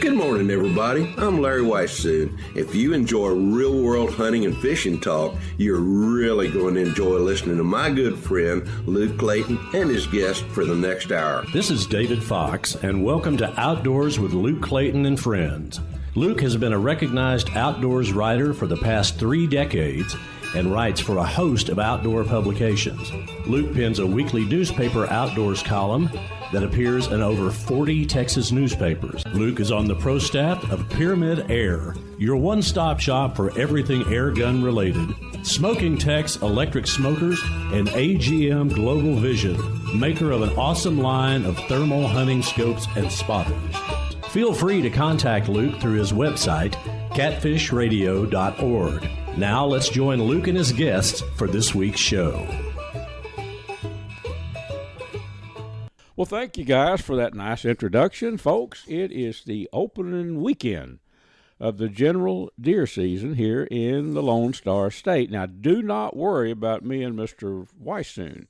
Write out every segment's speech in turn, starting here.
Good morning, everybody. I'm Larry Weissoon. If you enjoy real-world hunting and fishing talk, you're really going to enjoy listening to my good friend, Luke Clayton, and his guest for the next hour. This is David Fox, and welcome to Outdoors with Luke Clayton and Friends. Luke has been a recognized outdoors writer for the past 3 decades and writes for a host of outdoor publications. Luke pens a weekly newspaper outdoors column that appears in over 40 Texas newspapers. Luke is on the pro staff of Pyramyd Air, your one-stop shop for everything air gun related. Smokin Tex electric smokers and AGM Global Vision, maker of an awesome line of thermal hunting scopes and spotters. Feel free to contact Luke through his website, catfishradio.org. Now let's join Luke and his guests for this week's show. Well, thank you guys for that nice introduction, folks. It is the opening weekend of the general deer season here in the Lone Star State. Now, do not worry about me and Mr. Weissoon.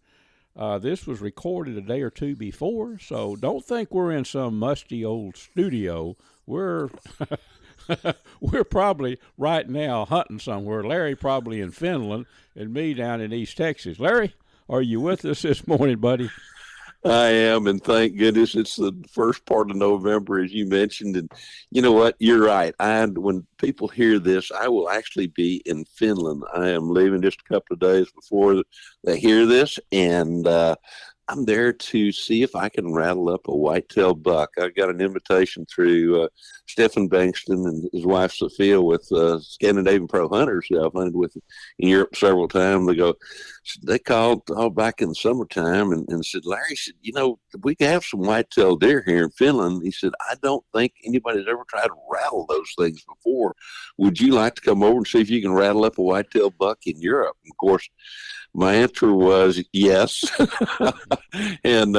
This was recorded a day or two before, so don't think we're in some musty old studio. We're we're probably right now hunting somewhere. Larry probably in Finland and me down in East Texas. Larry, are you with us this morning, buddy? I am, and thank goodness it's the first part of November, as you mentioned. And you know what? You're right. When people hear this, I will actually be in Finland. I am leaving just a couple of days before they hear this, and I'm there to see if I can rattle up a whitetail buck. I got an invitation through Stephen Bankston and his wife Sophia with Scandinavian Pro Hunters who I've hunted with in Europe several times. They called all back in the summertime and said, Larry said, we can have some whitetail deer here in Finland. He said, I don't think anybody's ever tried to rattle those things before. Would you like to come over and see if you can rattle up a whitetail buck in Europe? And of course, my answer was yes. And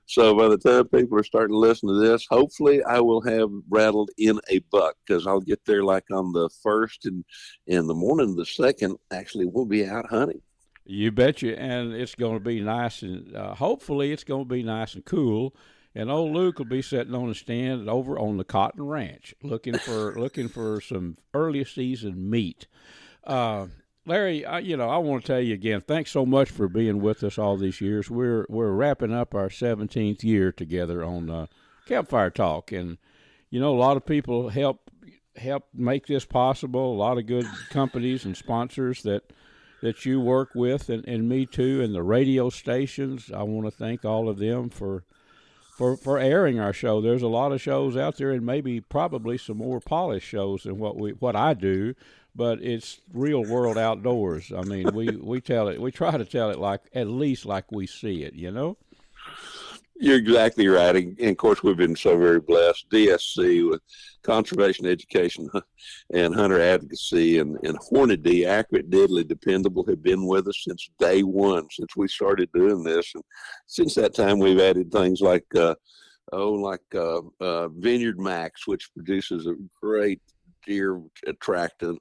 so by the time people are starting to listen to this, hopefully I will have rattled in a buck, because I'll get there like on the 1st, and in the morning of the 2nd, actually we'll be out hunting. You betcha, and it's going to be nice, and hopefully it's going to be nice and cool. And old Luke will be sitting on a stand over on the Cotton Ranch, looking for some early season meat. Larry, I want to tell you again, thanks so much for being with us all these years. We're wrapping up our 17th year together on Campfire Talk, and a lot of people help make this possible. A lot of good companies and sponsors that you work with, and me too, and the radio stations. I want to thank all of them for airing our show. There's a lot of shows out there, and probably some more polished shows than what I do. But it's real world outdoors. I mean, we try to tell it at least like we see it, You're exactly right. And of course, we've been so very blessed. DSC with conservation education and hunter advocacy, and Hornady, accurate, deadly, dependable, have been with us since day one, since we started doing this. And since that time, we've added things like VINEYARDMAX, which produces a great deer attractant,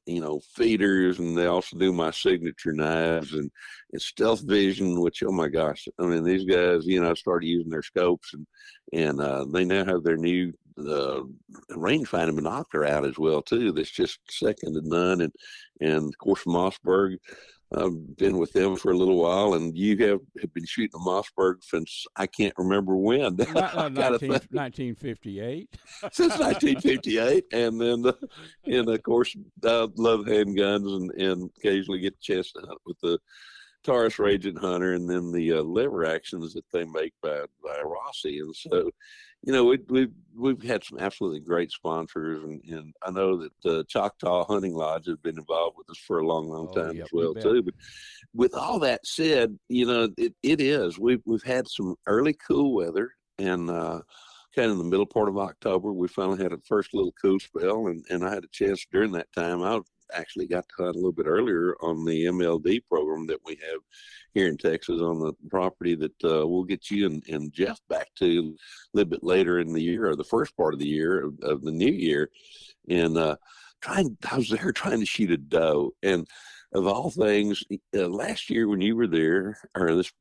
feeders, and they also do my signature knives, and Stealth Vision, which, oh my gosh, I mean, these guys, started using their scopes, and they now have their new range-finding binocular out as well too. That's just second to none, and of course Mossberg. I've been with them for a little while, and you have been shooting a Mossberg since I can't remember when. 1958. Since 1958, and then, of course, I love handguns, and occasionally get the chance to hunt with the Taurus Raging Hunter, and then the lever actions that they make by Rossi. And so, we've had some absolutely great sponsors, and I know that the Choctaw Hunting Lodge has been involved with us for a long time as well too. But with all that said, it is. We've had some early cool weather, and kind of in the middle part of October, we finally had a first little cool spell, and I had a chance during that time. I actually got to hunt a little bit earlier on the MLD program that we have here in Texas on the property that we'll get you and Jeff back to a little bit later in the year, or the first part of the year of the new year. And I was there trying to shoot a doe, and of all things, last year when you were there, or this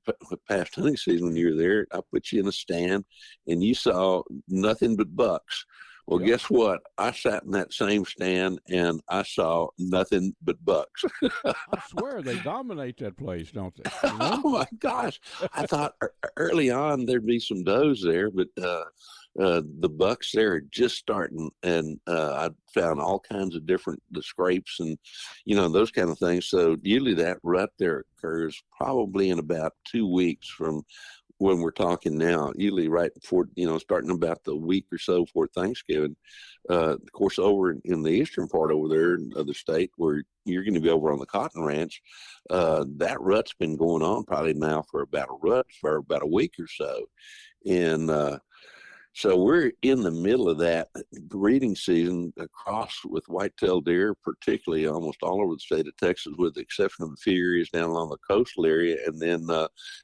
past hunting season when you were there, I put you in a stand and you saw nothing but bucks. Well, Yep. guess what? I sat in that same stand and I saw nothing but bucks. I swear they dominate that place, don't they? You Oh know? my gosh. I thought early on there'd be some does there, but the bucks there are just starting, and I found all kinds of different the scrapes and those kind of things. So usually that rut there occurs probably in about 2 weeks from when we're talking now, usually right before, starting about the week or so before Thanksgiving. Of course, over in the eastern part over there of the state where you're going to be over on the cotton ranch, that rut's been going on probably now for about a week or so. And so we're in the middle of that breeding season across with white-tailed deer, particularly almost all over the state of Texas, with the exception of a few areas down along the coastal area, and then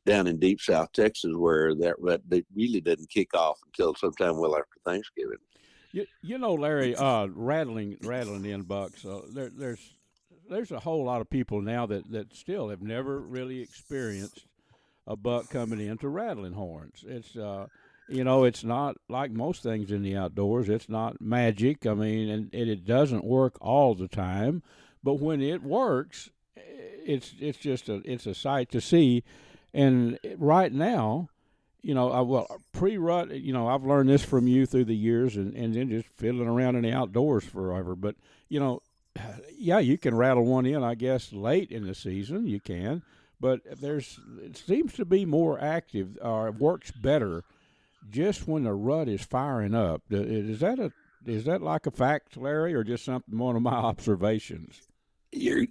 down in deep South Texas where that rut really doesn't kick off until sometime well after Thanksgiving. Larry, rattling in bucks. There's a whole lot of people now that still have never really experienced a buck coming into rattling horns. It's it's not like most things in the outdoors. It's not magic. I mean, and it doesn't work all the time, but when it works, it's just a sight to see. And right now, pre-rut, I've learned this from you through the years, and then just fiddling around in the outdoors forever. But yeah, you can rattle one in, I guess, late in the season. You can, but it seems to be more active, or it works better just when the rut is firing up. Is that like a fact, Larry, or just one of my observations? You're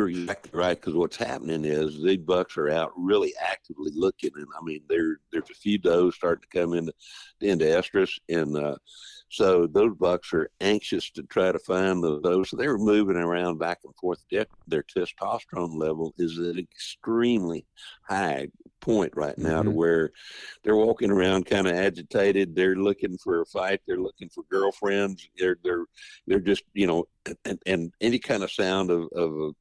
exactly right, because what's happening is these bucks are out really actively looking, and I mean there's a few does starting to come into estrus, and so those bucks are anxious to try to find those. So they're moving around back and forth. Their testosterone level is at an extremely high point right now, to where they're walking around kind of agitated. They're looking for a fight. They're looking for girlfriends. They're just and any kind of sound of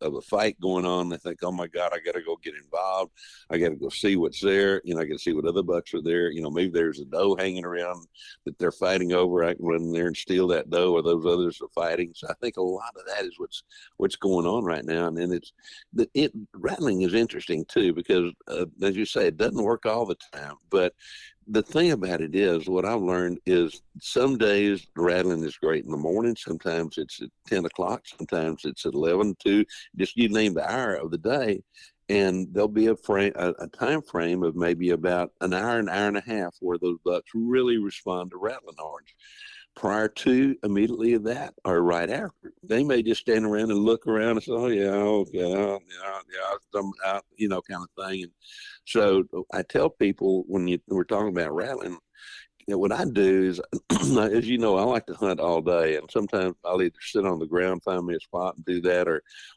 a fight going on, they think, oh my God, I got to go get involved. I got to go see what's there. I got to see what other bucks are there. Maybe there's a doe hanging around that they're fighting over. I can run in there and steal that doe, or those others are fighting. So I think a lot of that is what's going on right now. And then rattling is interesting too, because as you say, it doesn't work all the time, but the thing about it is, what I've learned is some days rattling is great in the morning. Sometimes it's at 10 o'clock. Sometimes it's at 11, 2, just you name the hour of the day. And there'll be a time frame of maybe about an hour and a half where those bucks really respond to rattling horns. Prior to, immediately of that, or right after, they may just stand around and look around and say, "Oh yeah, I'm out," kind of thing. And so I tell people when we're talking about rattling, what I do is, as you know, I like to hunt all day, and sometimes I'll either sit on the ground, find me a spot, and do that,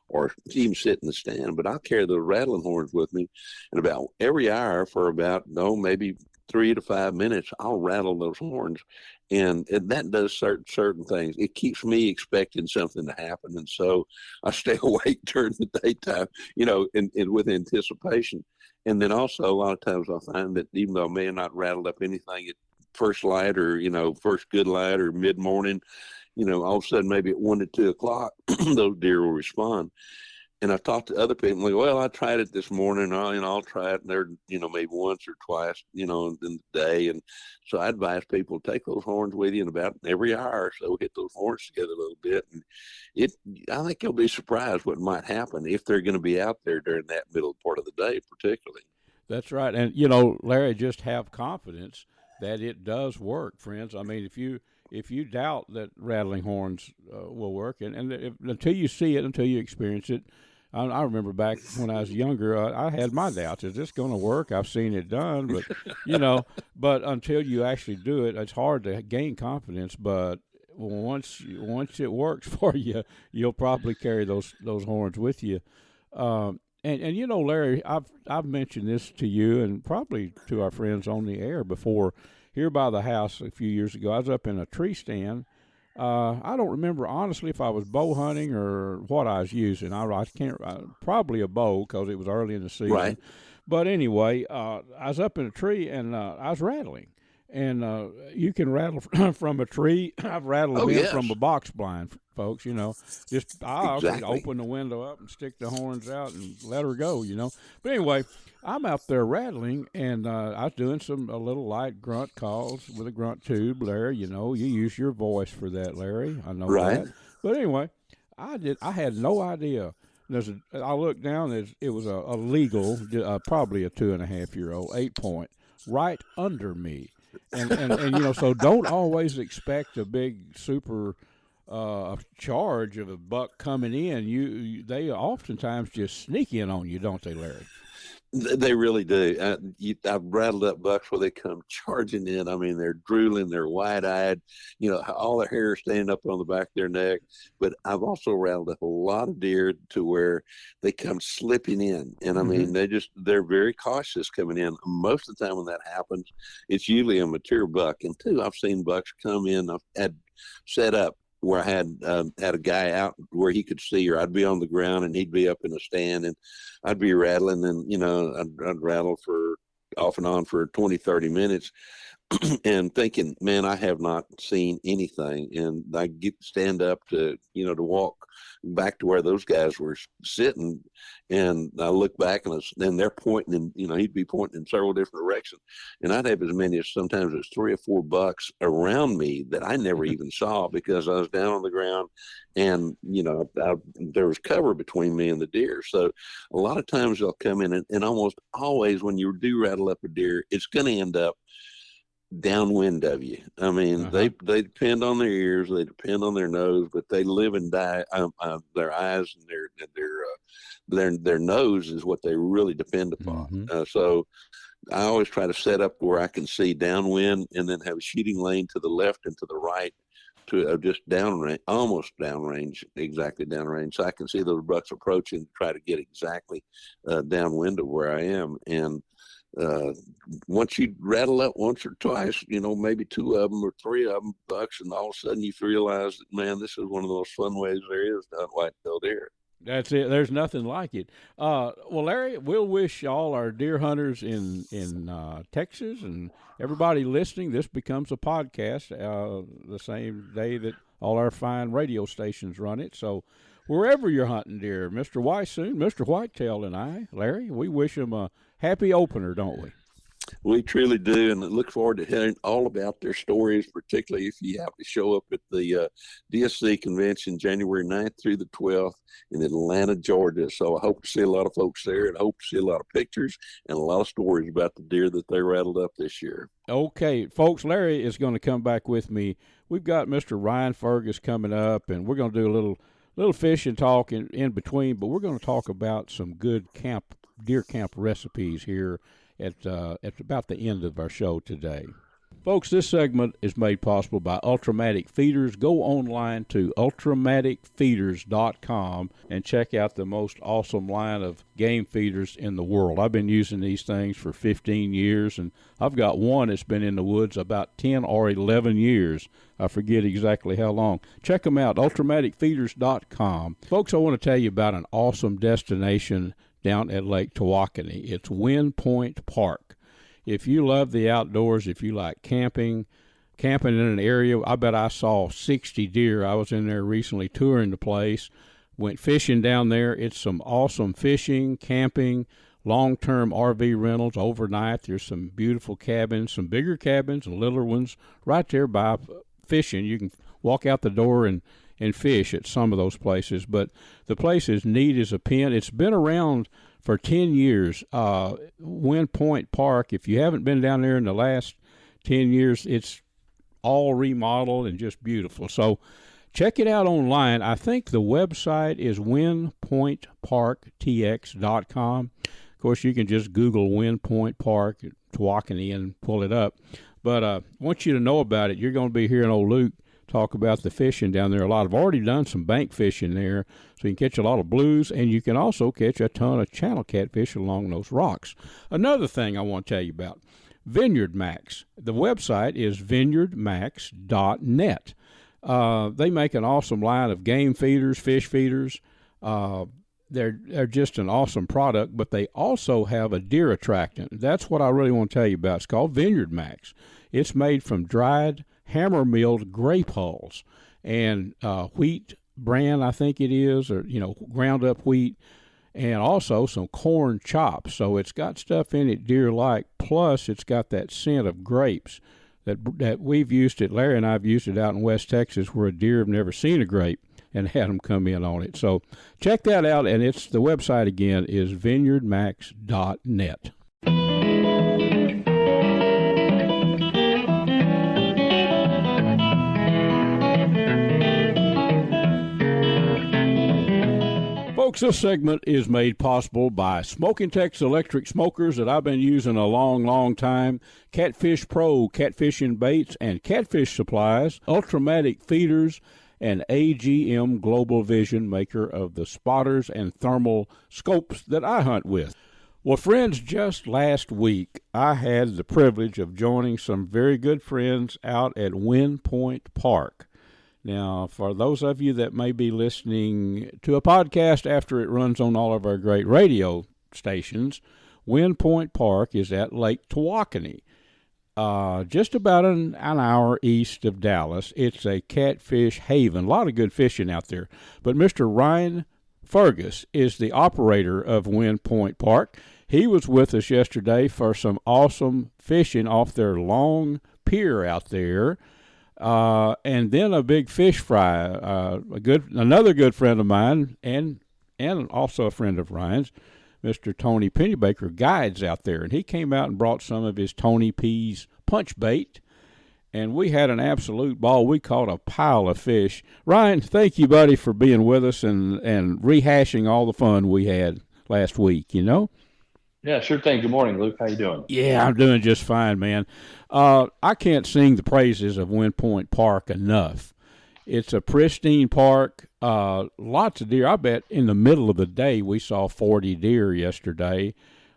or even sit in the stand. But I'll carry the rattling horns with me, and about every hour for about maybe 3 to 5 minutes, I'll rattle those horns. And that does certain things. It keeps me expecting something to happen. And so I stay awake during the daytime, and with anticipation. And then also a lot of times I find that even though I may have not rattled up anything at first light, or, first good light, or mid-morning, all of a sudden maybe at 1 to 2 o'clock, those deer will respond. And I've talked to other people, like, well, I tried it this morning, I'll try it, and they're, maybe once or twice, in the day. And so I advise people to take those horns with you in about every hour or so, hit those horns together a little bit. And I think you'll be surprised what might happen if they're going to be out there during that middle part of the day, particularly. That's right. And, Larry, just have confidence that it does work, friends. I mean, if you doubt that rattling horns will work, until you see it, until you experience it, I remember back when I was younger, I had my doubts. Is this going to work? I've seen it done, but but until you actually do it, it's hard to gain confidence. But once it works for you, you'll probably carry those horns with you. And Larry, I've mentioned this to you and probably to our friends on the air before. Here by the house a few years ago, I was up in a tree stand I don't remember honestly if I was bow hunting or what I was using. I can't probably a bow because it was early in the season. Right. But anyway, I was up in a tree and I was rattling. And you can rattle from a tree. I've rattled in from a box blind, folks. Just Exactly. open the window up and stick the horns out and let her go. But anyway, I'm out there rattling, and I was doing a little light grunt calls with a grunt tube, Larry. You use your voice for that, Larry. I know that. But anyway, I had no idea. I looked down. It was a legal, probably a 2.5-year-old 8-point right under me. And so don't always expect a big super charge of a buck coming in. They oftentimes just sneak in on you, don't they, Larry? They really do. I've rattled up bucks where they come charging in. I mean, they're drooling, they're wide-eyed, all their hair is standing up on the back of their neck. But I've also rattled up a lot of deer to where they come slipping in. And I mean, they're very cautious coming in. Most of the time when that happens, it's usually a mature buck. And two, I've seen bucks come in, I've had set up where I had a guy out where he could see her. I'd be on the ground and he'd be up in a stand, and I'd be rattling, and I'd rattle for off and on for 20, 30 minutes and thinking, man, I have not seen anything. And I stand up to walk back to where those guys were sitting, and I look back and they're pointing, and he'd be pointing in several different directions, and I'd have as many as sometimes as 3 or 4 bucks around me that I never even saw because I was down on the ground, and there was cover between me and the deer. So a lot of times they'll come in, and almost always when you do rattle up a deer, it's going to end up downwind of you. I mean, they depend on their ears, they depend on their nose, but they live and die. Their eyes and their nose is what they really depend upon. So I always try to set up where I can see downwind, and then have a shooting lane to the left and to the right to just downrange, almost downrange, exactly downrange, so I can see those bucks approaching, try to get exactly downwind of where I am. And once you rattle up once or twice, maybe 2 of them or 3 of them bucks, and all of a sudden you realize that, man, this is one of the most fun ways there is to hunt white-tailed deer. That's it. There's nothing like it. Well, Larry, we'll wish all our deer hunters in Texas and everybody listening, this becomes a podcast the same day that all our fine radio stations run it. So wherever you're hunting deer, Mr. Weissoon, Mr. Whitetail, and I, Larry, we wish them a happy opener, don't we? We truly do, and look forward to hearing all about their stories, particularly if you happen to show up at the DSC convention January 9th through the 12th in Atlanta, Georgia. So I hope to see a lot of folks there, and I hope to see a lot of pictures and a lot of stories about the deer that they rattled up this year. Okay, folks, Larry is going to come back with me. We've got Mr. Ryan Fergus coming up, and we're going to do a little fishing talk in between, but we're going to talk about some good deer camp recipes here at about the end of our show today. Folks, this segment is made possible by Ultrimatic Feeders. Go online to ultrimaticfeeders.com and check out the most awesome line of game feeders in the world. I've been using these things for 15 years, and I've got one that's been in the woods about 10 or 11 years. I forget exactly how long. Check them out, ultrimaticfeeders.com. Folks, I want to tell you about an awesome destination down at Lake Tawakoni. It's Wind Point Park. If you love the outdoors, if you like camping in an area, I bet I saw 60 deer. I was in there recently touring the place, went fishing down there. It's some awesome fishing, camping, long-term RV rentals overnight. There's some beautiful cabins, some bigger cabins and littler ones right there by fishing. You can walk out the door and fish at some of those places, but the place is neat as a pin. It's been around for 10 years. Wind Point Park, if you haven't been down there in the last 10 years, it's all remodeled and just beautiful. So check it out online. I think the website is windpointparktx.com. Of course, you can just Google Wind Point Park, Tawakoni, and pull it up. But I want you to know about it. You're going to be hearing old Luke talk about the fishing down there a lot. I've already done some bank fishing there, so you can catch a lot of blues, and you can also catch a ton of channel catfish along those rocks. Another thing I want to tell you about, VINEYARDMAX. The website is vineyardmax.net. They make an awesome line of game feeders, fish feeders. They're just an awesome product, but they also have a deer attractant. That's what I really want to tell you about. It's called VINEYARDMAX. It's made from dried, hammer-milled grape hulls and wheat bran, I think it is, or, ground-up wheat, and also some corn chops. So it's got stuff in it deer-like, plus it's got that scent of grapes that we've used it. Larry and I have used it out in West Texas where a deer have never seen a grape and had them come in on it. So check that out, and the website again is vineyardmax.net. Folks, this segment is made possible by Smokin Tex electric smokers that I've been using a long, long time, CatfishPro, catfishing baits and catfish supplies, Ultrimatic Feeders, and AGM Global Vision, maker of the spotters and thermal scopes that I hunt with. Well, friends, just last week I had the privilege of joining some very good friends out at Wind Point Park. Now, for those of you that may be listening to a podcast after it runs on all of our great radio stations, Wind Point Park is at Lake Tawakoni, just about an hour east of Dallas. It's a catfish haven. A lot of good fishing out there. But Mr. Ryan Fergus is the operator of Wind Point Park. He was with us yesterday for some awesome fishing off their long pier out there. And then a big fish fry. Another good friend of mine, and also a friend of Ryan's, Mr. Tony Pennybaker, guides out there, and he came out and brought some of his Tony P's punch bait, and we had an absolute ball. We caught a pile of fish. Ryan, thank you, buddy, for being with us and rehashing all the fun we had last week. Yeah, sure thing. Good morning, Luke. How you doing? Yeah, I'm doing just fine, man. I can't sing the praises of Wind Point Park enough. It's a pristine park, lots of deer. I bet in the middle of the day we saw 40 deer yesterday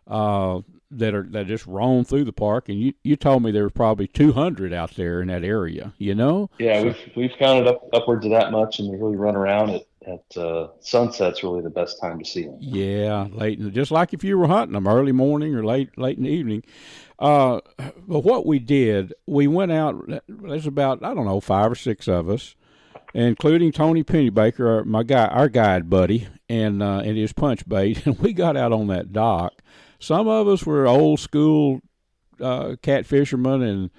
that just roam through the park, and you told me there were probably 200 out there in that area, Yeah, we've counted upwards of that much, and they really run around at sunset's really the best time to see them. Yeah, just like if you were hunting them early morning or late in the evening. But what we did, we went out. There's about 5 or 6 of us, including Tony Pennybaker, our guide buddy, and his punch bait. And we got out on that dock. Some of us were old school cat fishermen,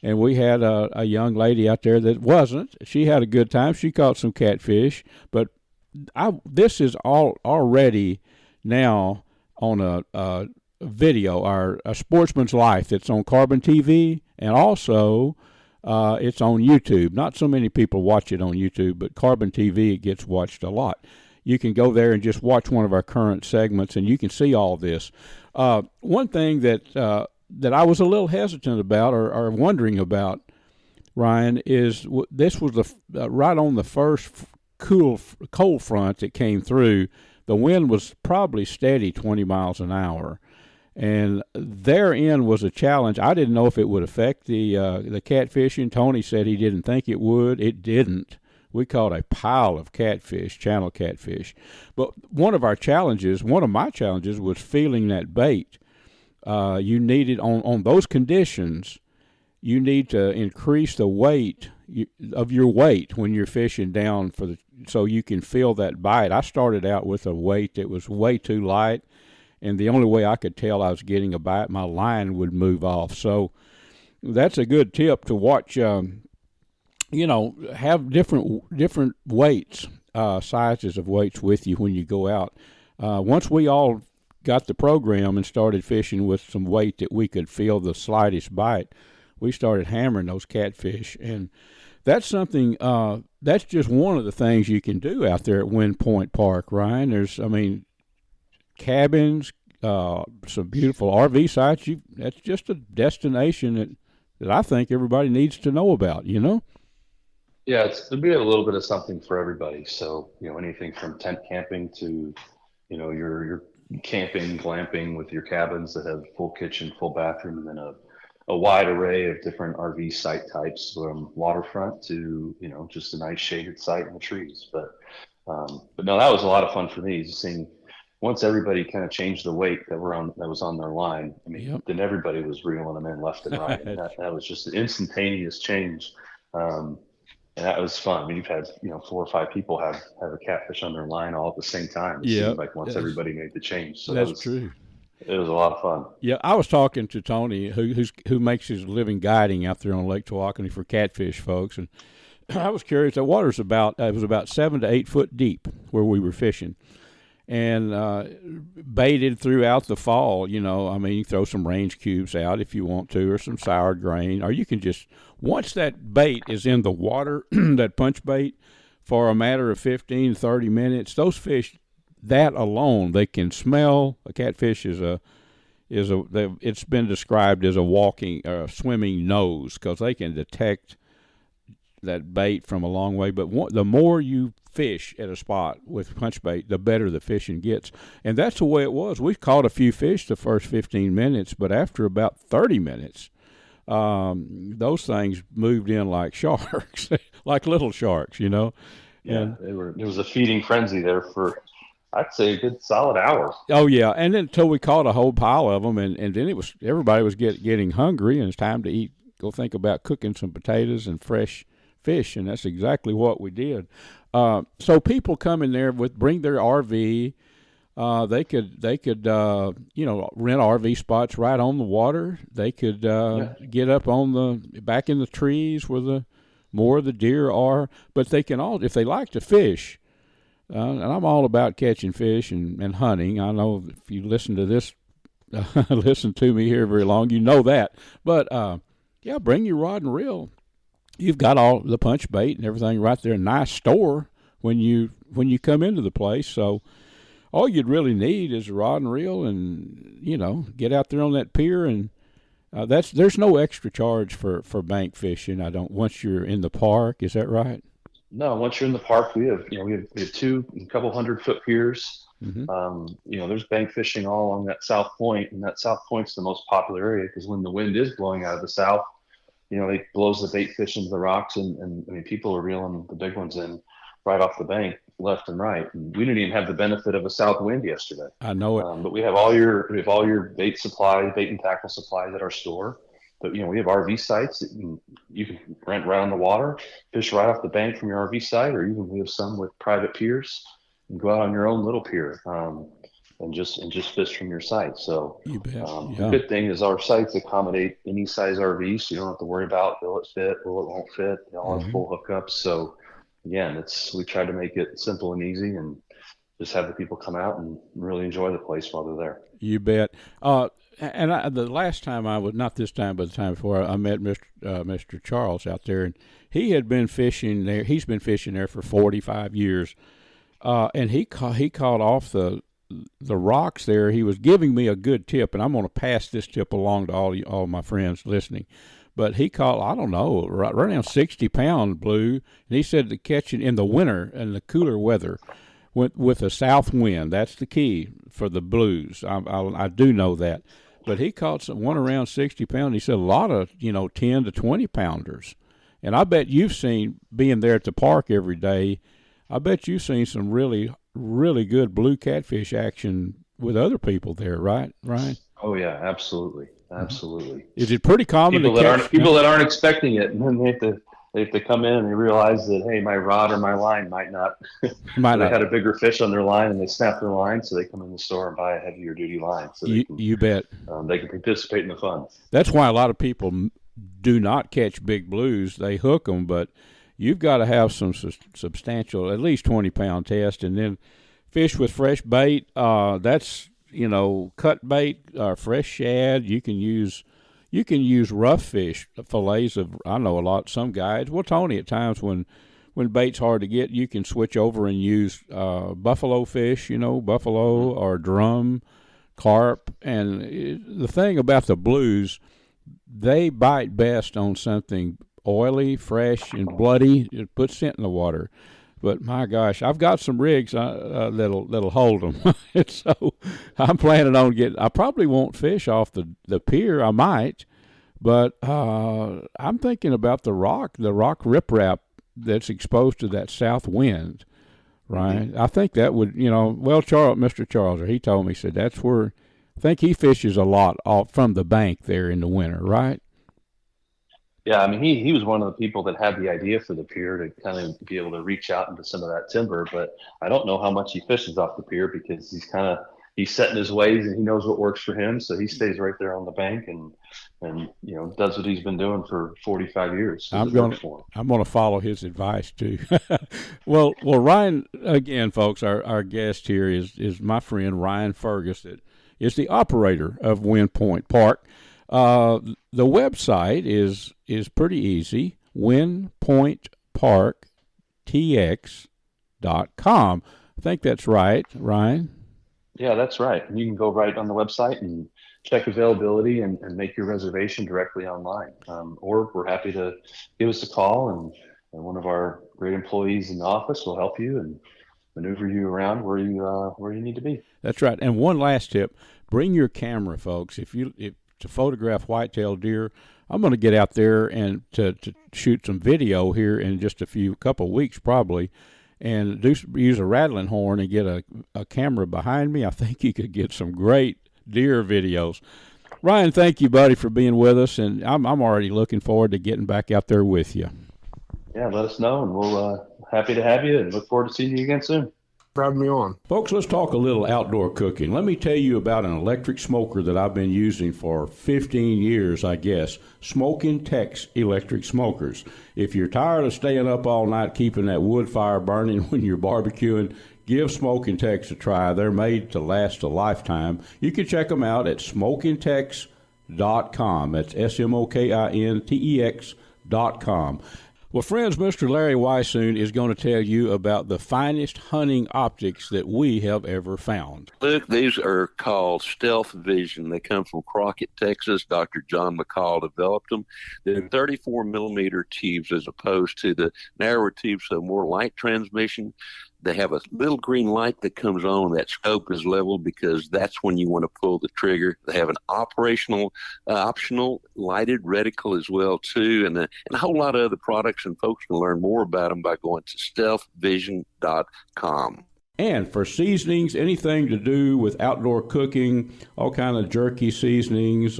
and we had a young lady out there that wasn't. She had a good time. She caught some catfish, but this is all already now on a video, a Sportsman's Life that's on Carbon TV, and also it's on YouTube. Not so many people watch it on YouTube, but Carbon TV, it gets watched a lot. You can go there and just watch one of our current segments, and you can see all this. One thing that I was a little hesitant about or wondering about, Ryan, is this was right on the first cold front that came through. The wind was probably steady 20 miles an hour, and therein was a challenge. I didn't know if it would affect the catfishing. Tony said he didn't think it would. It didn't. We caught a pile of catfish, channel catfish. But one of my challenges was feeling that bait. You needed, on those conditions, you need to increase the weight of your weight when you're fishing down so you can feel that bite. I started out with a weight that was way too light, and the only way I could tell I was getting a bite, my line would move off. So that's a good tip to watch. Have different weights, sizes of weights with you when you go out. Once we all got the program and started fishing with some weight that we could feel the slightest bite, we started hammering those catfish. And that's something, that's just one of the things you can do out there at Wind Point Park, Ryan. There's, cabins, some beautiful RV sites. That's just a destination that I think everybody needs to know about, Yeah, there'll be a little bit of something for everybody. So, anything from tent camping to, your camping, glamping with your cabins that have full kitchen, full bathroom, and then a wide array of different RV site types, from waterfront to, just a nice shaded site in the trees. But no, that was a lot of fun for me, just seeing once everybody kind of changed the weight that was on their line. I mean, then everybody was reeling them in left and right. And that was just an instantaneous change. And that was fun. I mean, you've had, 4 or 5 people have a catfish on their line all at the same time. It seemed like once everybody made the change. So that's true. It was a lot of fun. Yeah, I was talking to Tony, who makes his living guiding out there on Lake Tawakoni for catfish folks, and I was curious. The water's it was about 7 to 8 foot deep where we were fishing, and baited throughout the fall. You can throw some range cubes out if you want to, or some sour grain, or you can just, once that bait is in the water, that punch bait, for a matter of 15, 30 minutes, those fish, that alone, they can smell. A catfish it's been described as a walking, swimming nose, because they can detect that bait from a long way. But the more you fish at a spot with punch bait, the better the fishing gets. And that's the way it was. We caught a few fish the first 15 minutes, but after about 30 minutes, those things moved in like sharks, like little sharks, Yeah, it was a feeding frenzy there for, I'd say, a good solid hour. Oh yeah, and then until we caught a whole pile of them, and then everybody was getting hungry, and it's time to eat. Go think about cooking some potatoes and fresh fish, and that's exactly what we did. So people come in there bring their RV. They could rent RV spots right on the water. They could get up back in the trees where more of the deer are. But they can if they like to fish. And I'm all about catching fish and hunting. I know if you listen to this, listen to me here very long, you know that. But bring your rod and reel. You've got all the punch bait and everything right there. Nice store when you come into the place. So all you'd really need is a rod and reel, and get out there on that pier. And there's no extra charge for bank fishing. Once you're in the park, is that right? No, once you're in the park, we have 2 couple 100-foot piers. Mm-hmm. There's bank fishing all along that south point, and that south point's the most popular area because when the wind is blowing out of the south, it blows the bait fish into the rocks, and people are reeling the big ones in right off the bank, left and right. And we didn't even have the benefit of a south wind yesterday. I know it. But we have all your bait supplies, bait and tackle supplies at our store. But we have RV sites that you can rent right on the water, fish right off the bank from your RV site, or even we have some with private piers. And go out on your own little pier and just fish from your site. So you bet. The good thing is our sites accommodate any size RV, so you don't have to worry about will it fit, will it won't fit. They all have full hookups. So again, we try to make it simple and easy, and just have the people come out and really enjoy the place while they're there. You bet. And the last time not this time, but the time before, I met Mr. Charles out there, and he had been fishing there. He's been fishing there for 45 years, and he caught off the rocks there. He was giving me a good tip, and I'm going to pass this tip along to all my friends listening. But he caught, I don't know, right around 60-pound blue, and he said to catch it in the winter and the cooler weather with a south wind. That's the key for the blues. I do know that. But he caught one around 60 pounds. He said a lot of, 10 to 20 pounders. And I bet you've seen, being there at the park every day, I bet you've seen some really, really good blue catfish action with other people there, right, Ryan? Oh, yeah, absolutely. Absolutely. Is it pretty common people that aren't expecting it, and then they have to come in and they realize that, hey, my rod or my line might not. They had a bigger fish on their line and they snap their line, so they come in the store and buy a heavier duty line. So you bet. They can participate in the fun. That's why a lot of people do not catch big blues. They hook them, but you've got to have some substantial, at least 20-pound test, and then fish with fresh bait. That's cut bait, fresh shad. You can use rough fish fillets of. I know some guys. Well, Tony, at times when bait's hard to get, you can switch over and use buffalo fish. Buffalo or drum, carp. And the thing about the blues, they bite best on something oily, fresh, and bloody. It puts scent in the water. But my gosh, I've got some rigs that'll hold them. So I'm planning on I probably won't fish off the pier. I might, But I'm thinking about the rock riprap that's exposed to that south wind, right? I think that would, Mr. Charles, he told me, he said that's where, I think he fishes a lot off from the bank there in the winter, right? Yeah, I mean, he was one of the people that had the idea for the pier to kind of be able to reach out into some of that timber, but I don't know how much he fishes off the pier because he's set in his ways and he knows what works for him, so he stays right there on the bank and does what he's been doing for 45 years. I'm going to follow his advice too. well, Ryan, again, folks, our guest here is my friend Ryan Fergus, that is the operator of Wind Point Park. The website is pretty easy, windpointparktx.com. I think that's right, Ryan. Yeah, that's right. And you can go right on the website and check availability and make your reservation directly online. Or we're happy to give us a call, and one of our great employees in the office will help you and maneuver you around where you need to be. That's right. And one last tip: bring your camera, folks. If to photograph whitetail deer, I'm going to get out there and to shoot some video here in just a couple weeks probably, and use a rattling horn and get a camera behind me. I think you could get some great deer videos. Ryan, thank you, buddy, for being with us, and I'm already looking forward to getting back out there with you. Yeah, let us know, and we'll happy to have you, and look forward to seeing you again soon. Having me on. Folks, let's talk a little outdoor cooking. Let me tell you about an electric smoker that I've been using for 15 years, I guess. Smokin Tex electric smokers. If you're tired of staying up all night keeping that wood fire burning when you're barbecuing, give Smokin Tex a try. They're made to last a lifetime. You can check them out at smokintex.com. That's SMOKINTEX.com. Well, friends, Mr. Larry Weissoon is going to tell you about the finest hunting optics that we have ever found. Look, these are called Stealth Vision. They come from Crockett, Texas. Dr. John McCall developed them. They're 34-millimeter tubes as opposed to the narrower tubes, so more light transmission. They have a little green light that comes on. That scope is leveled because that's when you want to pull the trigger. They have an optional lighted reticle as well, too, and a whole lot of other products, and folks can learn more about them by going to stealthvision.com. And for seasonings, anything to do with outdoor cooking, all kind of jerky seasonings,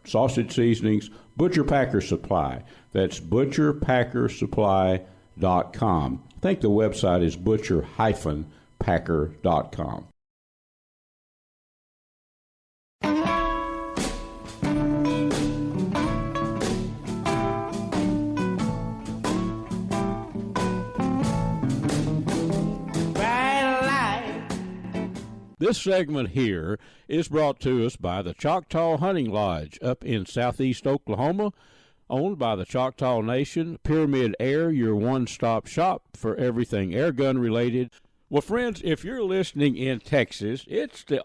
sausage seasonings, Butcher Packer Supply. That's butcherpackersupply.com. I think the website is butcher-packer.com. This segment here is brought to us by the Choctaw Hunting Lodge up in southeast Oklahoma, owned by the Choctaw Nation. Pyramyd Air, your one-stop shop for everything airgun related. Well, friends, if you're listening in Texas, it's the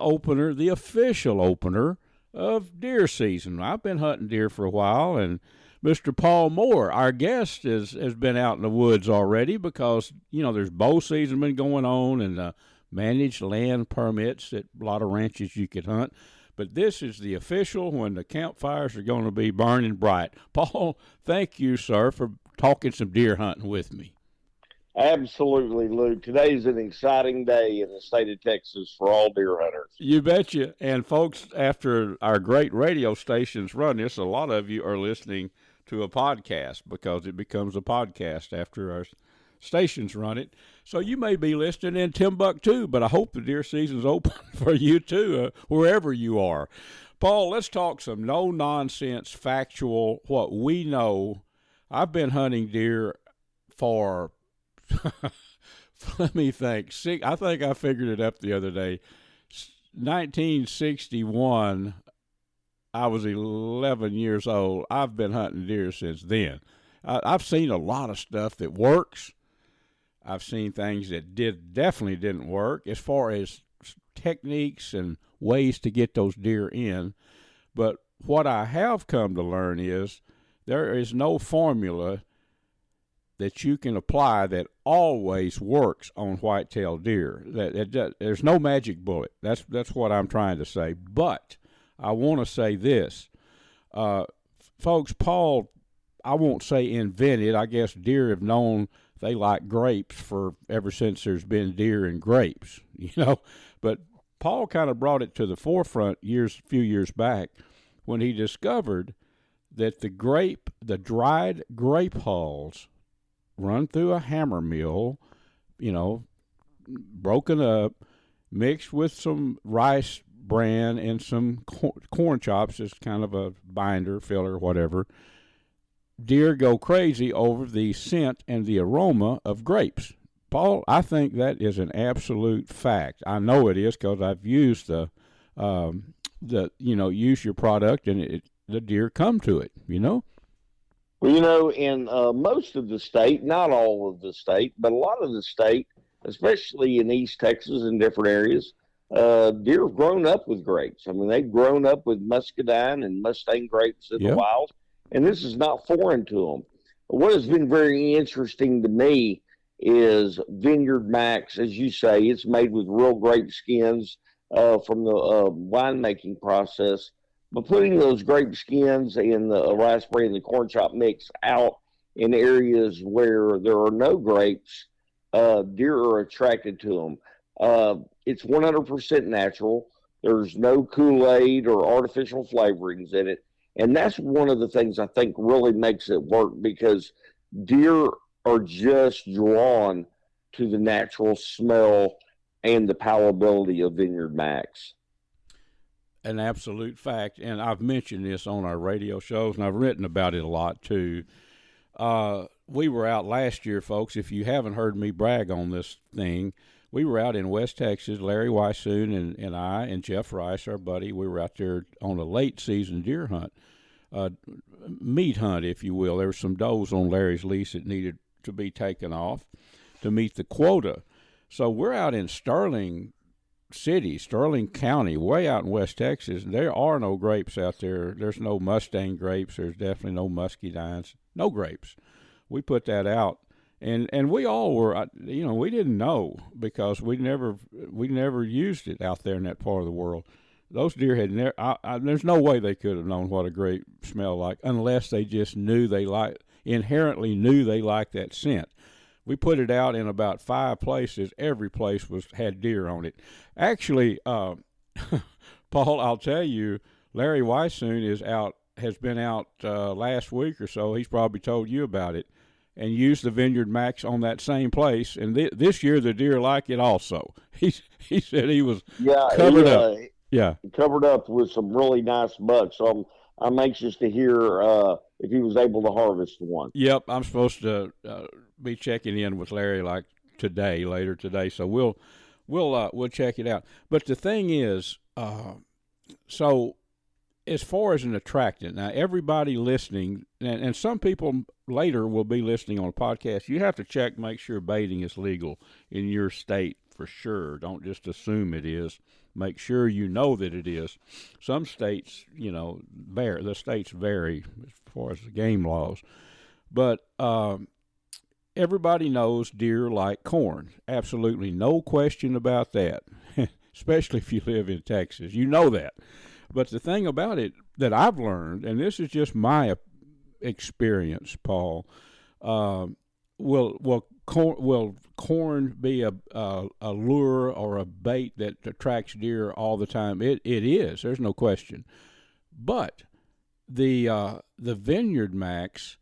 official opener of deer season. I've been hunting deer for a while, and Mr. Paul Moore, our guest, has been out in the woods already because, there's bow season been going on and managed land permits at a lot of ranches you could hunt. But this is the official when the campfires are going to be burning bright. Paul, thank you, sir, for talking some deer hunting with me. Absolutely, Luke. Today's an exciting day in the state of Texas for all deer hunters. You betcha. And, folks, after our great radio stations run this, a lot of you are listening to a podcast because it becomes a podcast after our stations run it. So you may be listening in Timbuktu, but I hope the deer season's open for you too, wherever you are. Paul, let's talk some no-nonsense, factual, what we know. I've been hunting deer for, let me think, I think I figured it up the other day. 1961, I was 11 years old. I've been hunting deer since then. I've seen a lot of stuff that works. I've seen things that definitely didn't work as far as techniques and ways to get those deer in. But what I have come to learn is there is no formula that you can apply that always works on whitetail deer. There's no magic bullet. That's what I'm trying to say. But I want to say this. folks, Paul, I won't say invented. I guess deer have known they like grapes for ever since there's been deer and grapes, But Paul kind of brought it to the forefront a few years back when he discovered that the dried grape hulls run through a hammer mill, broken up, mixed with some rice bran and some corn chops as kind of a binder, filler, whatever. Deer go crazy over the scent and the aroma of grapes. Paul, I think that is an absolute fact. I know it is because I've used use your product and the deer come to it, Well, in most of the state, not all of the state, but a lot of the state, especially in East Texas and different areas, deer have grown up with grapes. I mean, they've grown up with muscadine and Mustang grapes in the wild, and this is not foreign to them. What has been very interesting to me is VINEYARDMAX, as you say, it's made with real grape skins from the winemaking process. But putting those grape skins and the raspberry and the corn chop mix out in areas where there are no grapes, deer are attracted to them. It's 100% natural. There's no Kool-Aid or artificial flavorings in it. And that's one of the things I think really makes it work, because deer are just drawn to the natural smell and the palatability of VINEYARDMAX. An absolute fact, and I've mentioned this on our radio shows, and I've written about it a lot too. We were out last year, folks. If you haven't heard me brag on this thing, we were out in West Texas. Larry Weissoon and I and Jeff Rice, our buddy, we were out there on a late season deer hunt, meat hunt, if you will. There were some does on Larry's lease that needed to be taken off to meet the quota. So we're out in Sterling County, way out in West Texas. There are no grapes out there. There's no Mustang grapes. There's definitely no muscadines. No grapes. We put that out, and we all were, we didn't know because we never used it out there in that part of the world. Those deer had never. There's no way they could have known what a grape smelled like unless they just inherently knew they liked that scent. We put it out in about 5 places. Every place had deer on it. Actually, Paul, I'll tell you, Larry Weissoon has been out last week or so. He's probably told you about it, and used the VINEYARDMAX on that same place. And this year the deer like it also. He said he was covered up. Yeah, covered up with some really nice bucks. So I'm anxious to hear if he was able to harvest one. Yep, I'm supposed to be checking in with Larry like later today. So we'll check it out. But the thing is, so as far as an attractant, now everybody listening, and some people later will be listening on a podcast, you have to make sure baiting is legal in your state for sure. Don't just assume it is. Make sure you know that it is. Some states, the states vary as far as the game laws. But everybody knows deer like corn. Absolutely no question about that, especially if you live in Texas. You know that. But the thing about it that I've learned, and this is just my experience, Paul, will corn be a lure or a bait that attracts deer all the time? It is. There's no question. But the VINEYARDMAX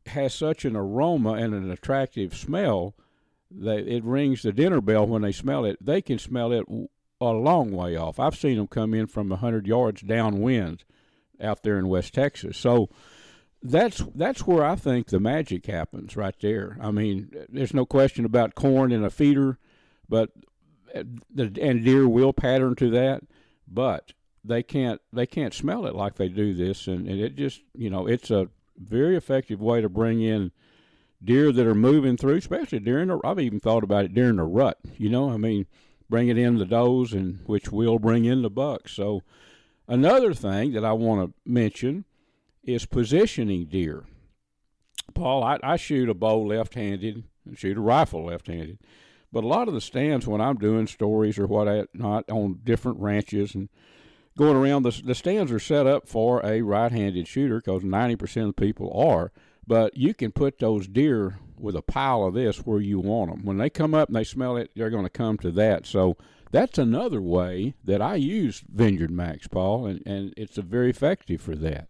has such an aroma and an attractive smell that it rings the dinner bell when they smell it. They can smell it a long way off. I've seen them come in from 100 yards downwind out there in West Texas. So that's where I think the magic happens right there. I mean, there's no question about corn in a feeder, but and deer will pattern to that, but they can't smell it like they do this, and it just it's a very effective way to bring in deer that are moving through, especially I've even thought about it during the rut. Bring it in the does, and which will bring in the bucks. So another thing that I want to mention is positioning deer. Paul, I shoot a bow left-handed and shoot a rifle left-handed. But a lot of the stands when I'm doing stories or whatnot on different ranches, and going around. The stands are set up for a right-handed shooter because 90% of the people are. But you can put those deer with a pile of this where you want them. When they come up and they smell it, they're going to come to that. So that's another way that I use VINEYARDMAX, Paul, and it's very effective for that.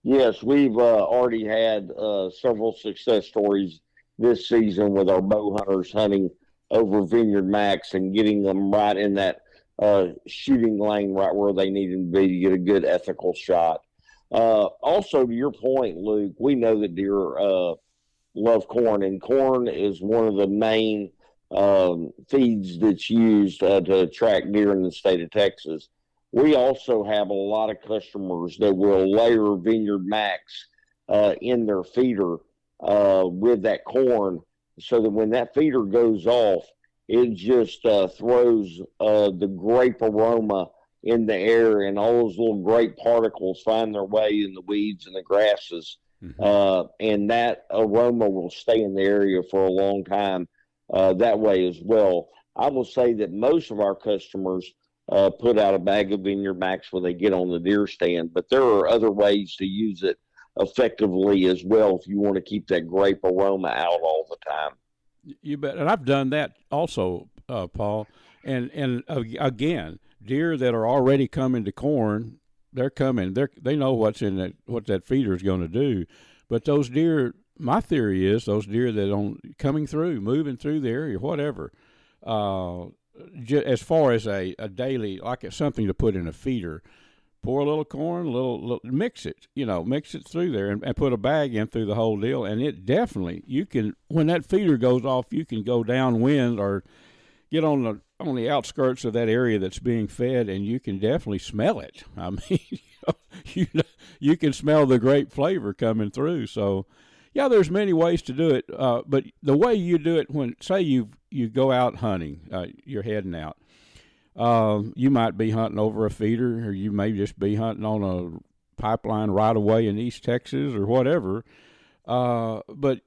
Yes, we've already had several success stories this season with our bow hunters hunting over VINEYARDMAX and getting them right in that shooting lane right where they need them to be to get a good ethical shot. Also, to your point, Luke, we know that deer love corn, and corn is one of the main feeds that's used to attract deer in the state of Texas. We also have a lot of customers that will layer VINEYARDMAX in their feeder with that corn, so that when that feeder goes off, it just throws the grape aroma in the air, and all those little grape particles find their way in the weeds and the grasses. And that aroma will stay in the area for a long time that way as well. I will say that most of our customers put out a bag of VINEYARDMAX when they get on the deer stand, but there are other ways to use it effectively as well if you want to keep that grape aroma out all the time. You bet. And I've done that also, Paul. And again, deer that are already coming to corn, they're coming. They know what's in that, what that feeder is going to do. But those deer, my theory is those deer that moving through the area, whatever, as far as a daily, like something to put in a feeder, pour a little corn, little mix it through there, and put a bag in through the whole deal. And it definitely, you can, when that feeder goes off, you can go downwind or get on the outskirts of that area that's being fed, and you can definitely smell it. I mean, you can smell the grape flavor coming through. So, yeah, there's many ways to do it. But the way you do it, when say you go out hunting, you're heading out. You might be hunting over a feeder, or you may just be hunting on a pipeline right away in East Texas or whatever. But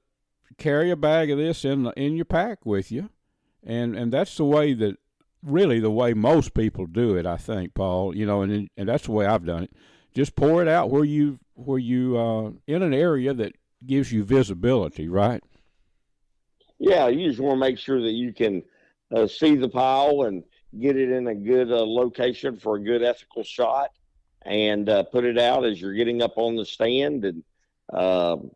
carry a bag of this in your pack with you, and that's the way that really the way most people do it, I think, Paul. And that's the way I've done it. Just pour it out where you in an area that gives you visibility, right? Yeah, you just want to make sure that you can see the pile and get it in a good location for a good ethical shot, and put it out as you're getting up on the stand. And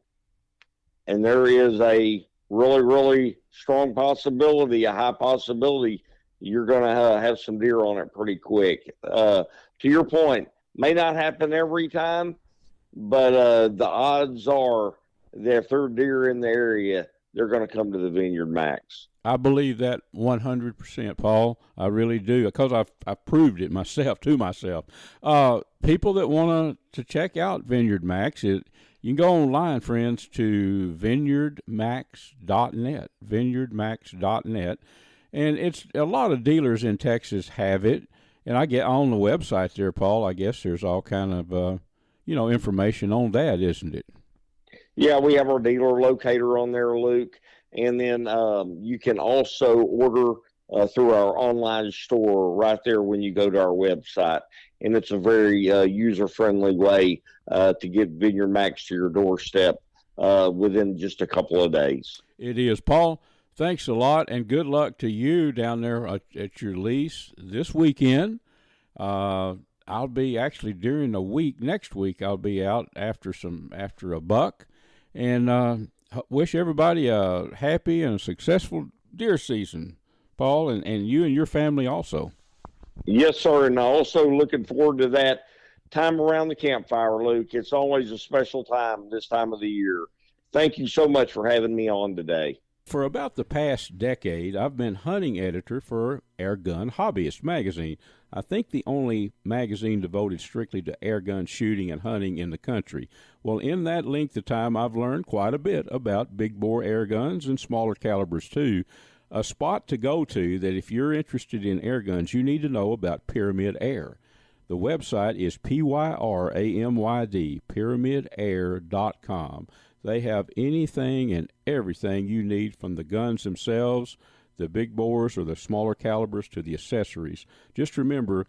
there is a really, really strong possibility, a high possibility, you're going to have some deer on it pretty quick. To your point, may not happen every time, but the odds are that if there are deer in the area, they're going to come to the VINEYARDMAX. I believe that 100%, Paul. I really do, because I've proved it myself to myself. People that want to check out VINEYARDMAX, you can go online, friends, to vineyardmax.net, vineyardmax.net, and it's a lot of dealers in Texas have it, and I get on the website there, Paul. I guess there's all kind of information on that, isn't it? Yeah, we have our dealer locator on there, Luke. And then you can also order through our online store right there when you go to our website. And it's a very user-friendly way to get VINEYARDMAX to your doorstep within just a couple of days. It is. Paul, thanks a lot, and good luck to you down there at your lease this weekend. I'll be actually during the week, next week, I'll be out after a buck. And wish everybody a happy and a successful deer season, Paul, and you and your family also. Yes, sir. And also looking forward to that time around the campfire, Luke. It's always a special time this time of the year. Thank you so much for having me on today. For about the past decade, I've been hunting editor for Airgun Hobbyist magazine. I think the only magazine devoted strictly to airgun shooting and hunting in the country. Well, in that length of time, I've learned quite a bit about big bore air guns and smaller calibers too. A spot to go to that if you're interested in air guns, you need to know about Pyramyd Air. The website is PYRAMYD, PyramydAir.com. They have anything and everything you need, from the guns themselves, the big bores or the smaller calibers, to the accessories. Just remember,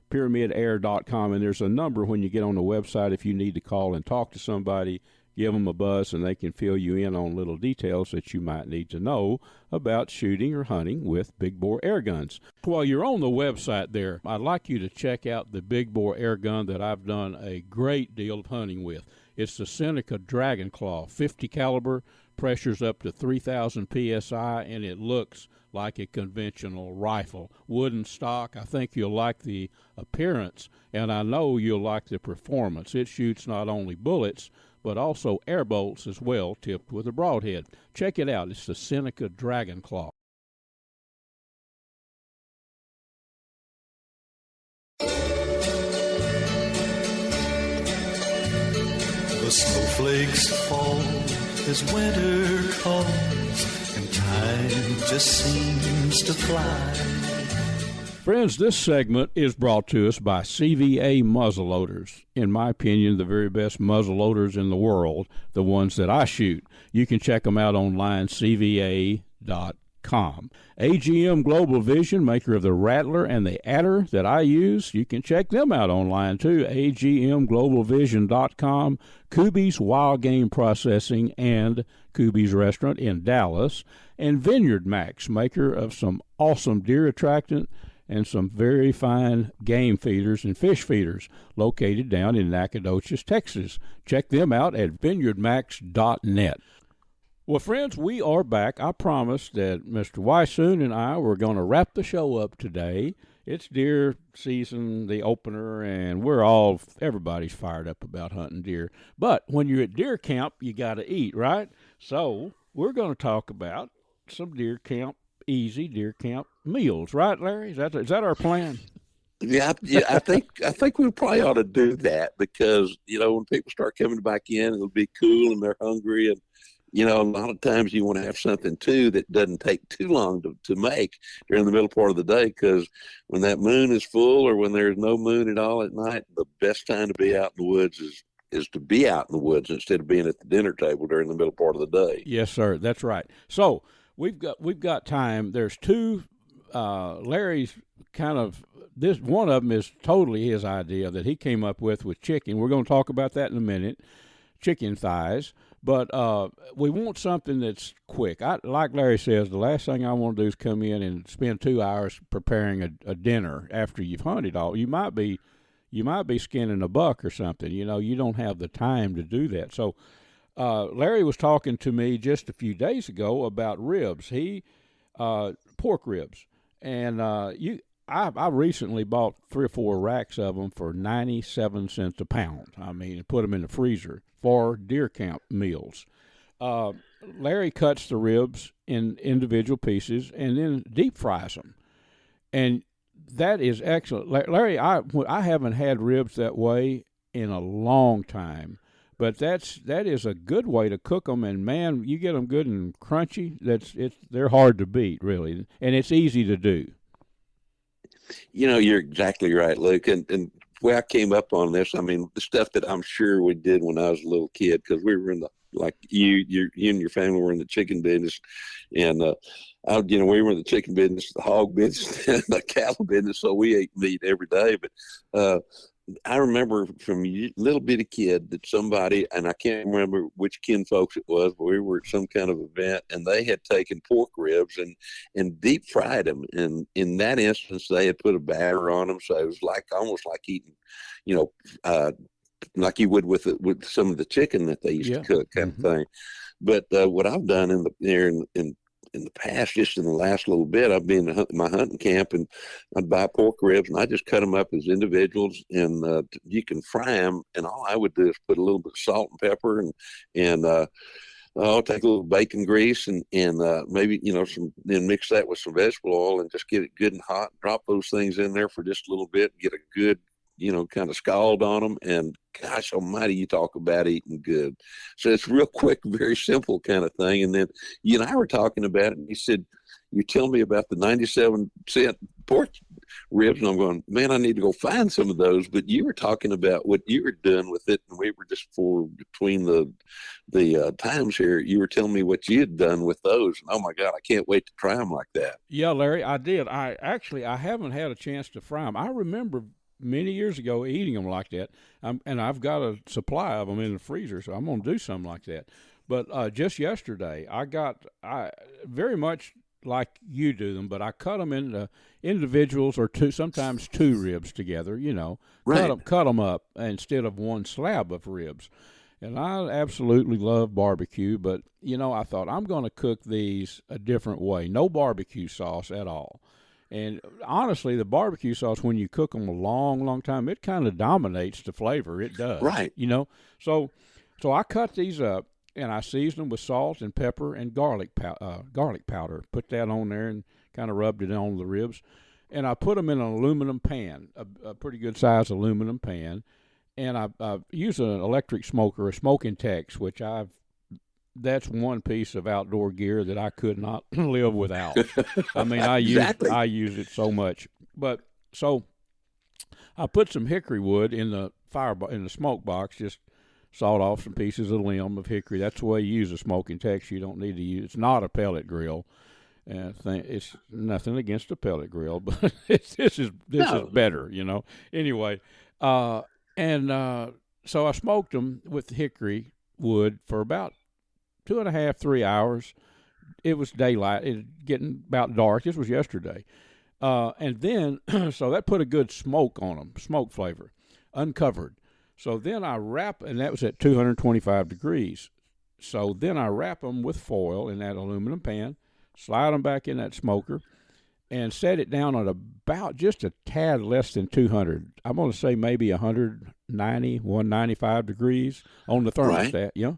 pyramydair.com, and there's a number when you get on the website if you need to call and talk to somebody. Give them a buzz, and they can fill you in on little details that you might need to know about shooting or hunting with big bore air guns. While you're on the website there, I'd like you to check out the big bore air gun that I've done a great deal of hunting with. It's the Seneca Dragon Claw, 50 caliber, pressures up to 3,000 psi, and it looks like a conventional rifle. Wooden stock. I think you'll like the appearance, and I know you'll like the performance. It shoots not only bullets, but also air bolts as well, tipped with a broadhead. Check it out. It's the Seneca Dragon Claw. The snowflakes fall as winter calls, and time just seems to fly. Friends, this segment is brought to us by CVA Muzzleloaders. In my opinion, the very best muzzleloaders in the world, the ones that I shoot. You can check them out online, cva.com. AGM Global Vision, maker of the Rattler and the Adder that I use, you can check them out online too, agmglobalvision.com. Kuby's Wild Game Processing and Kuby's Restaurant in Dallas, and VINEYARDMAX, maker of some awesome deer attractant and some very fine game feeders and fish feeders located down in Nacogdoches, Texas. Check them out at vineyardmax.net. Well, friends, we are back. I promised that Mr. Wysoon and I were going to wrap the show up today. It's deer season, the opener, and everybody's fired up about hunting deer. But when you're at deer camp, you got to eat, right? So we're going to talk about some deer camp meals, right, Larry? Is that our plan? Yeah, I think we probably ought to do that because when people start coming back in, it'll be cool and they're hungry, and a lot of times you want to have something too that doesn't take too long to make during the middle part of the day, because when that moon is full or when there's no moon at all at night, the best time to be out in the woods is to be out in the woods instead of being at the dinner table during the middle part of the day. Yes, sir. That's right. So we've got time. There's two. Larry's kind of this. One of them is totally his idea that he came up with chicken. We're going to talk about that in a minute. Chicken thighs. But we want something that's quick. Like Larry says, the last thing I want to do is come in and spend 2 hours preparing a dinner after you've hunted all. You might be skinning a buck or something. You don't have the time to do that. So Larry was talking to me just a few days ago about ribs. Pork ribs, and I recently bought 3 or 4 racks of them for 97 cents a pound. I mean, put them in the freezer for deer camp meals. Larry cuts the ribs in individual pieces and then deep fries them. And that is excellent. Larry, I haven't had ribs that way in a long time, but that is a good way to cook them. And man, you get them good and crunchy. They're hard to beat, really, and it's easy to do. You're exactly right, Luke. And the way I came up on this, I mean, the stuff that I'm sure we did when I was a little kid, because we were in you and your family were in the chicken business, and we were in the chicken business, the hog business, and the cattle business, so we ate meat every day. But I remember from a little bitty kid that somebody, and I can't remember which kin folks it was, but we were at some kind of event, and they had taken pork ribs and deep fried them. And in that instance, they had put a batter on them, so it was almost like eating, like you would with some of the chicken that they used to cook, kind of thing. But what I've done in the past, just in the last little bit, I've been in my hunting camp, and I'd buy pork ribs, and I just cut them up as individuals, and you can fry them, and all I would do is put a little bit of salt and pepper, and I'll take a little bacon grease, and maybe then mix that with some vegetable oil, and just get it good and hot. Drop those things in there for just a little bit, get a good kind of scald on them, and gosh almighty, you talk about eating good. So it's real quick, very simple kind of thing. And then you and I were talking about it, and he said, you tell me about the 97-cent pork ribs, and I'm going, man, I need to go find some of those. But you were talking about what you were doing with it, and we were just between the times here, you were telling me what you had done with those. And oh my God, I can't wait to try them like that. Yeah, Larry, I did. I haven't had a chance to fry them. I remember many years ago eating them like that. And I've got a supply of them in the freezer, so I'm going to do something like that. But just yesterday, I very much like you do them, but I cut them into individuals or sometimes two ribs together, Right. cut them up instead of one slab of ribs. And I absolutely love barbecue, but, I thought I'm going to cook these a different way. No barbecue sauce at all. And honestly, the barbecue sauce, when you cook them a long, long time, it kind of dominates the flavor. It does. Right. So I cut these up, and I seasoned them with salt and pepper and garlic powder. Put that on there and kind of rubbed it on the ribs. And I put them in an aluminum pan, a pretty good size aluminum pan. And I use an electric smoker, a Smokin Tex, which that's one piece of outdoor gear that I could not live without. I mean, I use it so much. But so I put some hickory wood in the smoke box, just sawed off some pieces of limb of hickory. That's the way you use a Smokin Tex. You don't need to use. It's not a pellet grill. And it's nothing against a pellet grill, but this is better, Anyway. So I smoked them with hickory wood for about 2.5, 3 hours. It was daylight. It was getting about dark. This was yesterday. And then, so that put a good smoke on them, smoke flavor, uncovered. So then I and that was at 225 degrees. So then I wrap them with foil in that aluminum pan, slide them back in that smoker, and set it down at about just a tad less than 200. I'm going to say maybe 190, 195 degrees on the thermostat, Right.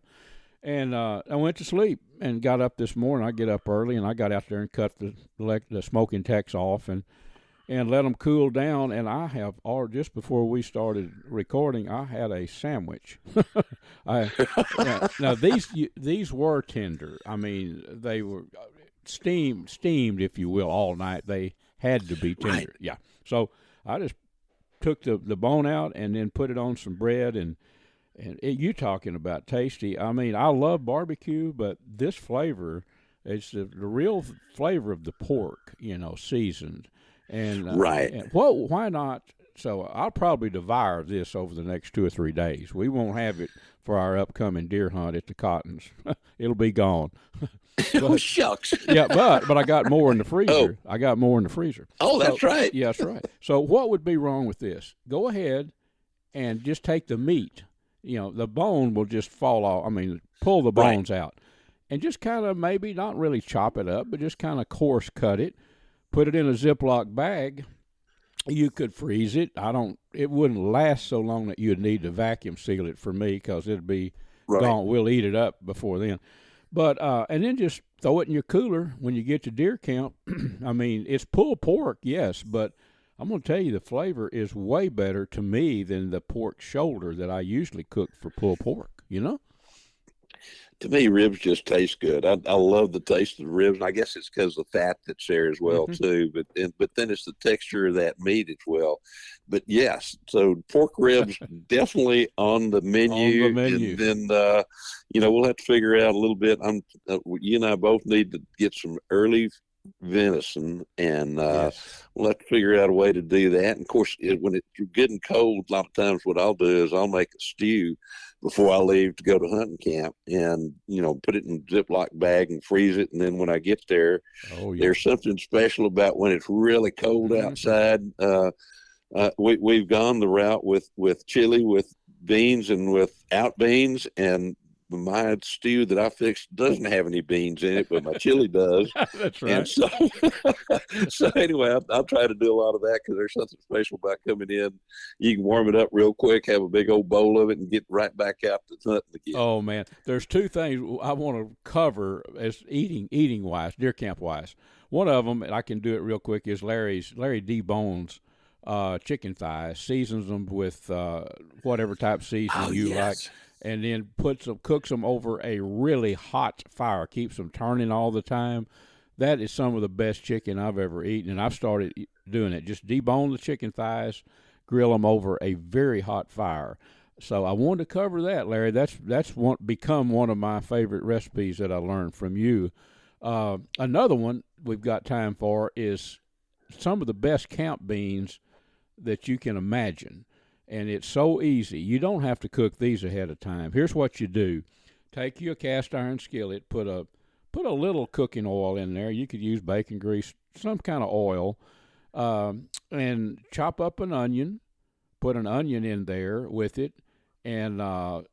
And I went to sleep and got up this morning. I get up early, and I got out there and cut the Smokin Tex off and let them cool down. And just before we started recording, I had a sandwich. Now, these were tender. I mean, they were steamed, if you will, all night. They had to be tender. Right. Yeah. So I just took the bone out and then put it on some bread and you talking about tasty. I mean, I love barbecue, but this flavor, it's the real flavor of the pork, seasoned. And right. And, why not? So I'll probably devour this over the next 2 or 3 days. We won't have it for our upcoming deer hunt at the Cottons. It'll be gone. Oh, shucks. Yeah, but I got more in the freezer. Oh. I got more in the freezer. Oh, that's right. Yeah, that's right. So what would be wrong with this? Go ahead and just take the meat. The bone will just fall off. I mean, pull the bones out. And just kind of maybe not really chop it up, but just kind of coarse cut it. Put it in a Ziploc bag. You could freeze it. It wouldn't last so long that you'd need to vacuum seal it for me because it'd be gone. We'll eat it up before then. But and then just throw it in your cooler when you get to deer camp. I mean, it's pulled pork, yes, but I'm going to tell you the flavor is way better to me than the pork shoulder that I usually cook for pulled pork, To me, ribs just taste good. I love the taste of the ribs, and I guess it's because of the fat that's there as well, too. But then it's the texture of that meat as well. But, yes, so pork ribs definitely on the menu. On the menu. And then, we'll have to figure out a little bit. You and I both need to get some early venison, and yes. We'll have to figure out a way to do that. And of course, when it's getting cold, a lot of times what I'll do is I'll make a stew before I leave to go to hunting camp, and put it in a Ziploc bag and freeze it. And then when I get there, there's something special about when it's really cold outside. We've gone the route with chili, with beans, and without beans, and my stew that I fixed doesn't have any beans in it, but my chili does. That's right. And so anyway, I'll try to do a lot of that because there's something special about coming in. You can warm it up real quick, have a big old bowl of it, and get right back out to hunting again. Oh, man. There's two things I want to cover as eating-wise, deer camp-wise. One of them, and I can do it real quick, is Larry debones chicken thighs, seasons them with whatever type seasoning you like. And then cooks them over a really hot fire, keeps them turning all the time. That is some of the best chicken I've ever eaten, and I've started doing it. Just debone the chicken thighs, grill them over a very hot fire. So I wanted to cover that, Larry. That's become one of my favorite recipes that I learned from you. Another one we've got time for is some of the best camp beans that you can imagine. And it's so easy. You don't have to cook these ahead of time. Here's what you do. Take you a cast iron skillet, put a little cooking oil in there. You could use bacon grease, some kind of oil, and chop up an onion. Put an onion in there with it, and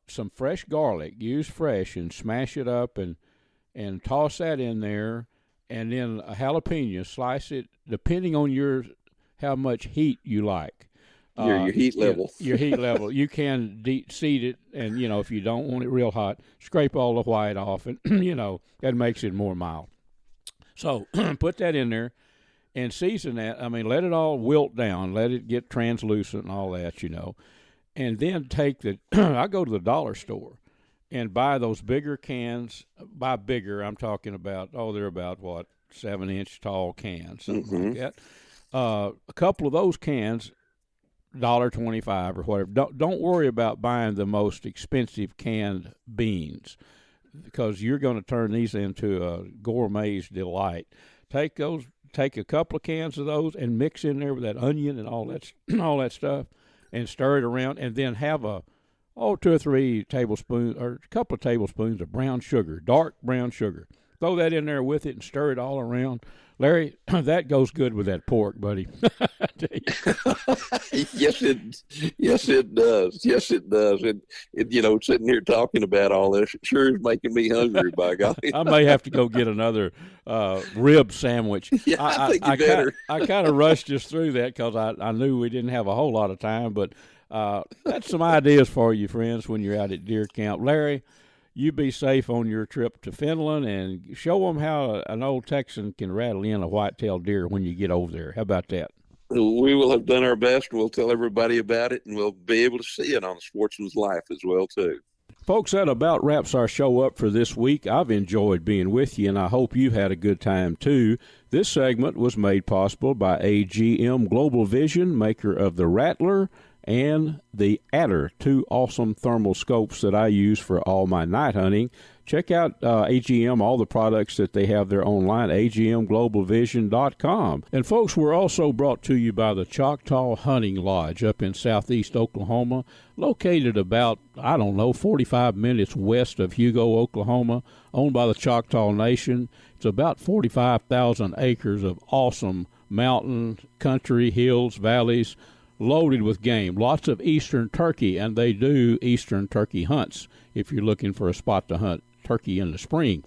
some fresh garlic. Use fresh and smash it up and toss that in there, and then a jalapeno. Slice it depending on how much heat you like. Your heat level. Your heat level. You can seed it, and, if you don't want it real hot, scrape all the white off, and, that makes it more mild. So put that in there and season that. Let it all wilt down. Let it get translucent and all that, And then take I go to the dollar store and buy those bigger cans. By bigger, I'm talking about, they're about, 7-inch tall cans, something like that. A couple of those cans, $1.25 or whatever. Don't worry about buying the most expensive canned beans, because you're going to turn these into a gourmet's delight. Take a couple of cans of those and mix in there with that onion and all that stuff, and stir it around, and then have 2 or 3 tablespoons or a couple of tablespoons of brown sugar, dark brown sugar. Throw that in there with it and stir it all around. Larry, that goes good with that pork, buddy. Yes, it does. Yes, it does. And sitting here talking about all this, it sure is making me hungry, by golly. I may have to go get another rib sandwich. Yeah, I think you better. I kind of rushed us through that because I knew we didn't have a whole lot of time, but that's some ideas for you, friends, when you're out at deer camp. Larry, you be safe on your trip to Finland, and show them how an old Texan can rattle in a white-tailed deer when you get over there. How about that? We will have done our best. We'll tell everybody about it, and we'll be able to see it on the Sportsman's Life as well, too. Folks, that about wraps our show up for this week. I've enjoyed being with you, and I hope you had a good time, too. This segment was made possible by AGM Global Vision, maker of the Rattler and the Adder, 2 awesome thermal scopes that I use for all my night hunting. Check out AGM, all the products that they have there online, agmglobalvision.com. And, folks, we're also brought to you by the Choctaw Hunting Lodge up in southeast Oklahoma, located about, 45 minutes west of Hugo, Oklahoma, owned by the Choctaw Nation. It's about 45,000 acres of awesome mountain, country, hills, valleys, loaded with game. Lots of eastern turkey, and they do eastern turkey hunts if you're looking for a spot to hunt turkey in the spring.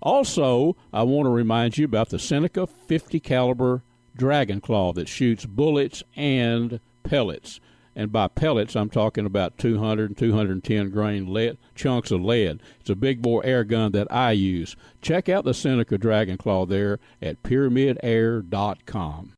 Also, I want to remind you about the Seneca 50 caliber Dragon Claw that shoots bullets and pellets. And by pellets, I'm talking about 200 and 210 grain lead, chunks of lead. It's a big bore air gun that I use. Check out the Seneca Dragon Claw there at PyramydAir.com.